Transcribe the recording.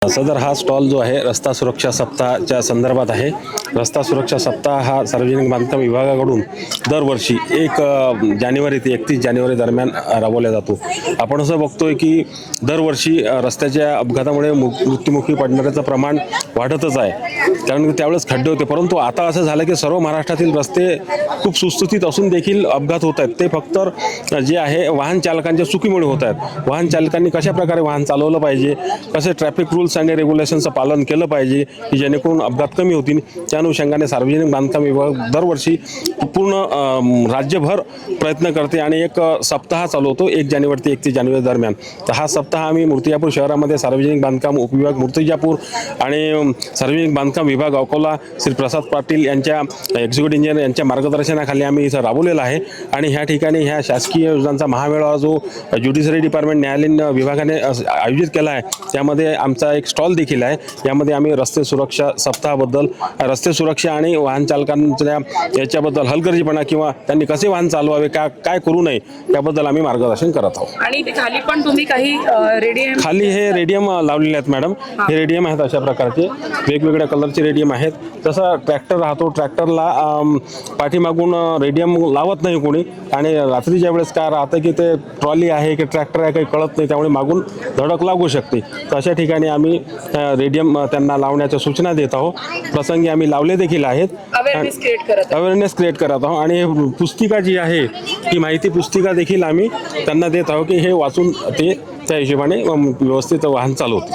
सदर हा स्टॉल जो आहे रस्ता सुरक्षा सप्ताहाच्या संदर्भात आहे। रस्ता सुरक्षा सप्ताह हा सार्वजनिक बांधकाम विभागाकडून दरवर्षी 1 जानेवारी ते 31 जानेवारी दरम्यान राबवला जातो। आपण असं बघतोय की दरवर्षी रस्त्याच्या अपघातामुळे मृत्युमुखी पडणाऱ्याचं प्रमाण वाढतच आहे, कारण त्यावेळेस खड्डे होते। परंतु आता असं झालं की सर्व महाराष्ट्रातील रस्ते खूप सुस्थितीत असून देखील अपघात होत आहेत। ते फक्त जे आहे वाहन चालकांच्या चुकीमुळे होत आहेत। वाहन चालकांनी कशा प्रकारे वाहन चालवलं पाहिजे, कसे ट्रॅफिक रूल्स आणि रेग्युलेशनचं पालन केलं पाहिजे की जेणेकरून अपघात कमी होतील, त्या अनुषंगाने सार्वजनिक बांधकाम विभाग दरवर्षी पूर्ण राज्यभर प्रयत्न करते आणि एक सप्ताह चालवतो 1 जानेवारी ते 31 जानेवारी दरम्यान। तर हा सप्ताह आम्ही मूर्तिजापूर शहरामध्ये सार्वजनिक बांधकाम उपविभाग मूर्तिजापूर आणि सार्वजनिक बांधकाम विभाग अकोला श्री प्रसाद पाटील यांच्या एक्झिक्युटिव्ह इंजिनियर यांच्या मार्गदर्शनाखाली आम्ही इथं राबवलेला आहे। आणि ह्या ठिकाणी ह्या शासकीय योजनांचा महामेळावा जो ज्युडिशरी डिपार्टमेंट न्यायालयीन विभागाने आयोजित केला आहे, त्यामध्ये आमचा एक स्टॉल देखील आहे। यामध्ये आम्ही रस्ते सुरक्षा सप्ताहाबद्दल, रस्ते सुरक्षा आणि वाहन चालकांच्या याच्याबद्दल हलगर्जीपणा किंवा त्यांनी कसे वाहन चालवावे, काय करू नये याबद्दल आम्ही मार्गदर्शन करत आहोत। आणि ते खाली पण तुम्ही काही रेडियम, खाली हे रेडियम लावलेले आहेत मॅडम। हे रेडियम आहेत अशा प्रकारचे वेगवेगळ्या कलरचे रेडियम आहेत। जसं ट्रॅक्टर राहतो, ट्रॅक्टरला पाठीमागून रेडियम लावत नाही कोणी, आणि रात्रीच्या वेळेस काय राहतं की ते ट्रॉली आहे की ट्रॅक्टर आहे काही कळत नाही, त्यामुळे मागून धडक लागू शकते। तर अशा ठिकाणी आम्ही रेडियम त्यांना लावण्याच्या सूचना देत आहोत। प्रसंगी आम्ही लावले देखील आहेत, अवेअरनेस क्रिएट करत आहोत। आणि पुस्तिका जी आहे ही माहिती पुस्तिका देखील आम्ही त्यांना देत आहोत की हे वाचून ते त्या हिशोबाने व्यवस्थित वाहन चालवतील।